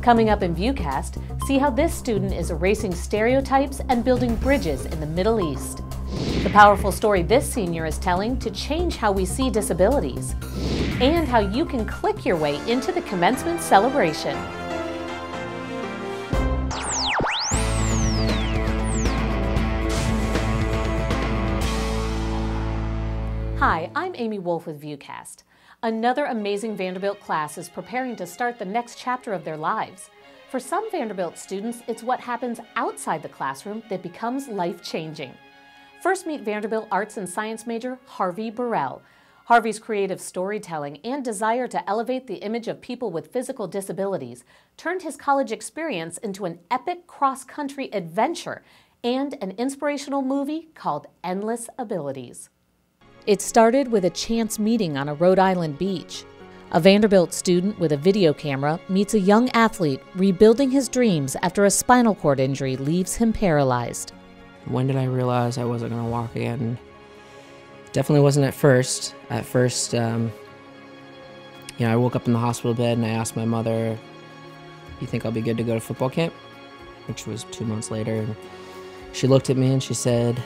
Coming up in Viewcast, see how this student is erasing stereotypes and building bridges in the Middle East. The powerful story this senior is telling to change how we see disabilities, and how you can click your way into the commencement celebration. Hi, I'm Amy Wolf with Viewcast. Another amazing Vanderbilt class is preparing to start the next chapter of their lives. For some Vanderbilt students, it's what happens outside the classroom that becomes life-changing. First, meet Vanderbilt Arts and Science major Harvey Burrell. Harvey's creative storytelling and desire to elevate the image of people with physical disabilities turned his college experience into an epic cross-country adventure and an inspirational movie called Endless Abilities. It started with a chance meeting on a Rhode Island beach. A Vanderbilt student with a video camera meets a young athlete rebuilding his dreams after a spinal cord injury leaves him paralyzed. When did I realize I wasn't going to walk again? Definitely wasn't at first. At first, I woke up in the hospital bed and I asked my mother, "You think I'll be good to go to football camp?" Which was 2 months later. And she looked at me and she said,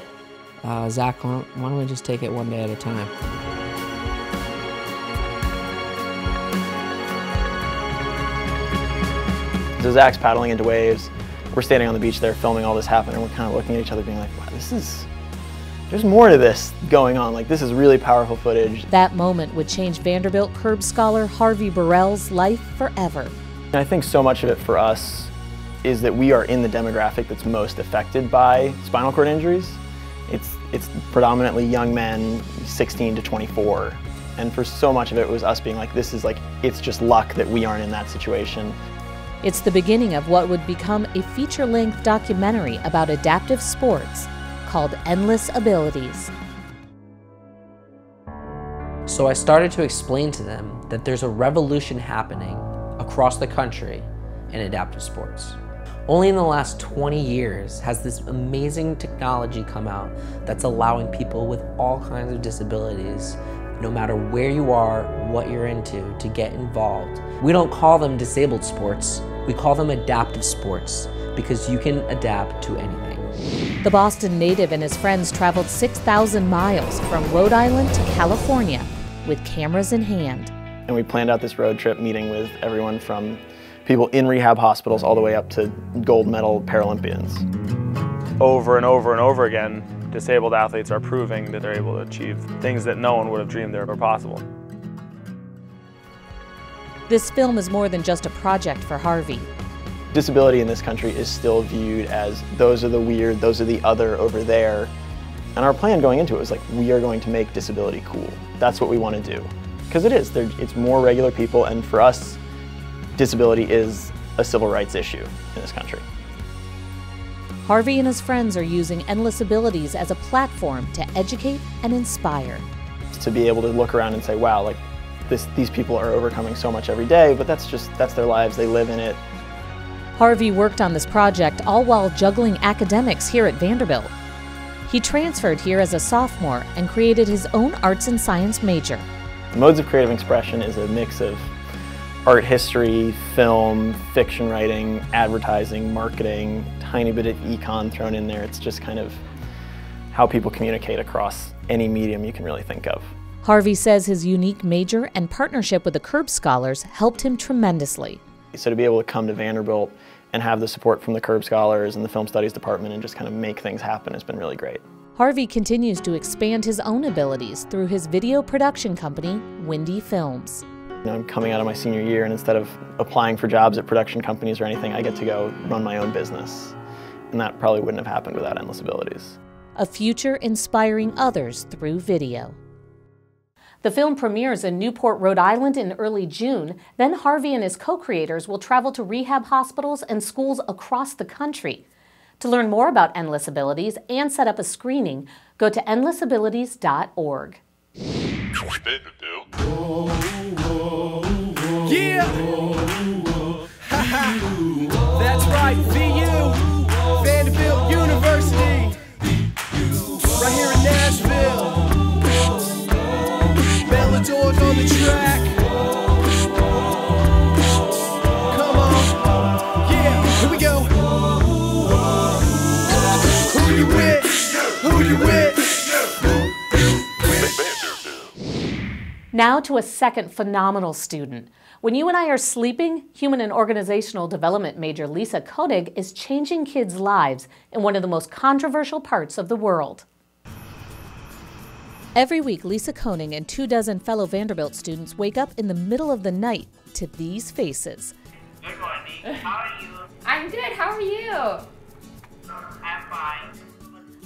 "Zach, why don't we just take it one day at a time?" So Zach's paddling into waves. We're standing on the beach there filming all this happen, and we're kind of looking at each other being like, wow, there's more to this going on. Like, this is really powerful footage. That moment would change Vanderbilt Curb scholar Harvey Burrell's life forever. And I think so much of it for us is that we are in the demographic that's most affected by spinal cord injuries. It's predominantly young men, 16 to 24. And for so much of it was us being like, it's just luck that we aren't in that situation. It's the beginning of what would become a feature-length documentary about adaptive sports called Endless Abilities. So I started to explain to them that there's a revolution happening across the country in adaptive sports. Only in the last 20 years has this amazing technology come out that's allowing people with all kinds of disabilities, no matter where you are, what you're into, to get involved. We don't call them disabled sports, we call them adaptive sports, because you can adapt to anything. The Boston native and his friends traveled 6,000 miles from Rhode Island to California with cameras in hand. And we planned out this road trip meeting with everyone from people in rehab hospitals all the way up to gold medal Paralympians. Over and over and over again, disabled athletes are proving that they're able to achieve things that no one would have dreamed were possible. This film is more than just a project for Harvey. Disability in this country is still viewed as those are the weird, those are the other over there. And our plan going into it was like, we are going to make disability cool. That's what we want to do. Because it is, it's more regular people, and for us, disability is a civil rights issue in this country. Harvey and his friends are using Endless Abilities as a platform to educate and inspire. To be able to look around and say, wow, like these people are overcoming so much every day, but that's their lives, they live in it. Harvey worked on this project all while juggling academics here at Vanderbilt. He transferred here as a sophomore and created his own arts and science major. Modes of creative expression is a mix of art history, film, fiction writing, advertising, marketing, tiny bit of econ thrown in there. It's just kind of how people communicate across any medium you can really think of. Harvey says his unique major and partnership with the Curb Scholars helped him tremendously. So to be able to come to Vanderbilt and have the support from the Curb Scholars and the Film Studies Department and just kind of make things happen has been really great. Harvey continues to expand his own abilities through his video production company, Windy Films. I'm coming out of my senior year, and instead of applying for jobs at production companies or anything, I get to go run my own business. And that probably wouldn't have happened without Endless Abilities. A future inspiring others through video. The film premieres in Newport, Rhode Island in early June. Then Harvey and his co-creators will travel to rehab hospitals and schools across the country. To learn more about Endless Abilities and set up a screening, go to endlessabilities.org. Yeah! That's right, VU! Vanderbilt University! Right here in Nashville! Bellador's on the track! Come on! Now to a second phenomenal student. When you and I are sleeping, human and organizational development major Lisa Koenig is changing kids' lives in one of the most controversial parts of the world. Every week, Lisa Koenig and 24 fellow Vanderbilt students wake up in the middle of the night to these faces. Good morning. How are you? I'm good. How are you? I'm fine.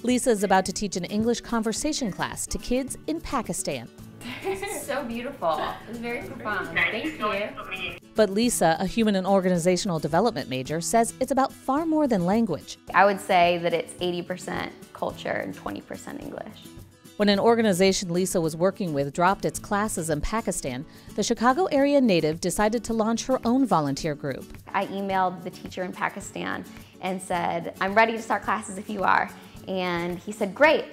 Lisa is about to teach an English conversation class to kids in Pakistan. This is so beautiful. It's very profound. Thank you. But Lisa, a human and organizational development major, says it's about far more than language. I would say that it's 80% culture and 20% English. When an organization Lisa was working with dropped its classes in Pakistan, the Chicago area native decided to launch her own volunteer group. I emailed the teacher in Pakistan and said, I'm ready to start classes if you are. And he said, great.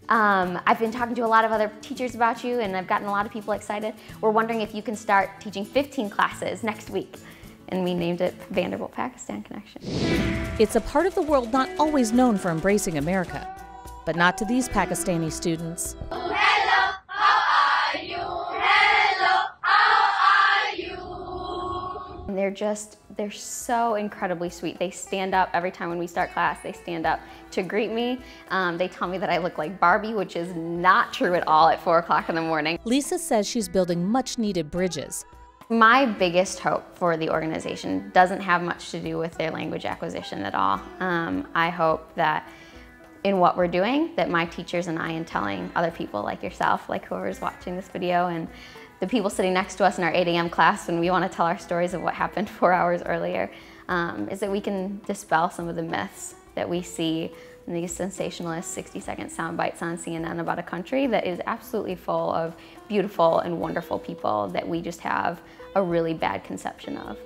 I've been talking to a lot of other teachers about you and I've gotten a lot of people excited. We're wondering if you can start teaching 15 classes next week. And we named it Vanderbilt Pakistan Connection. It's a part of the world not always known for embracing America, but not to these Pakistani students. Hello, how are you? Hello, how are you? And they're so incredibly sweet. They stand up every time when we start class, they stand up to greet me. They tell me that I look like Barbie, which is not true at all at 4 o'clock in the morning. Lisa says she's building much needed bridges. My biggest hope for the organization doesn't have much to do with their language acquisition at all. I hope that in what we're doing, that my teachers and I, and telling other people like yourself, like whoever's watching this video, and the people sitting next to us in our 8 a.m. class when we want to tell our stories of what happened 4 hours earlier, is that we can dispel some of the myths that we see in these sensationalist 60-second sound bites on CNN about a country that is absolutely full of beautiful and wonderful people that we just have a really bad conception of.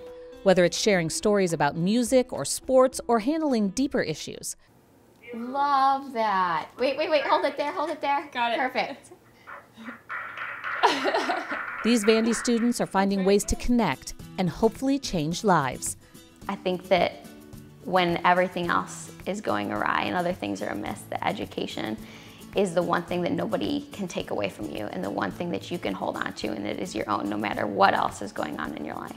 Whether it's sharing stories about music or sports or handling deeper issues. Love that. Wait, hold it there, hold it there. Got it. Perfect. These Vandy students are finding ways to connect and hopefully change lives. I think that when everything else is going awry and other things are amiss, that education is the one thing that nobody can take away from you and the one thing that you can hold on to, and it is your own no matter what else is going on in your life.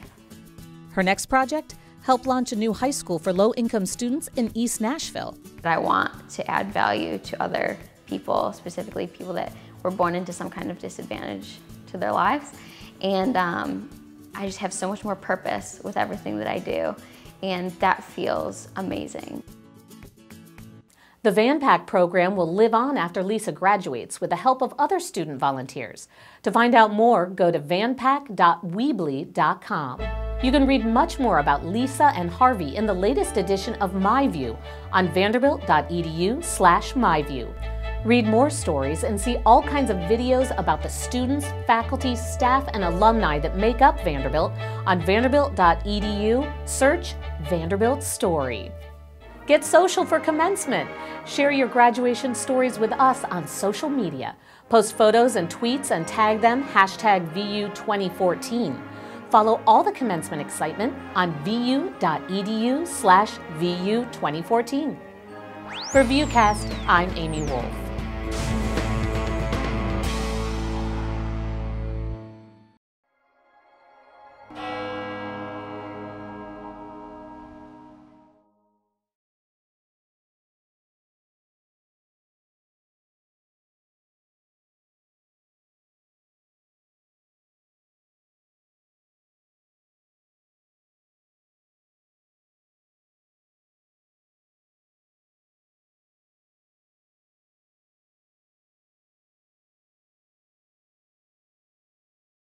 Her next project? Help launch a new high school for low-income students in East Nashville. I want to add value to other people, specifically people that were born into some kind of disadvantage to their lives. And I just have so much more purpose with everything that I do, and that feels amazing. The VanPack program will live on after Lisa graduates with the help of other student volunteers. To find out more, go to vanpack.weebly.com. You can read much more about Lisa and Harvey in the latest edition of MyView on vanderbilt.edu/myview. Read more stories and see all kinds of videos about the students, faculty, staff, and alumni that make up Vanderbilt on vanderbilt.edu. Search Vanderbilt Story. Get social for commencement. Share your graduation stories with us on social media. Post photos and tweets and tag them #VU2014. Follow all the commencement excitement on vu.edu/VU2014. For ViewCast, I'm Amy Wolf.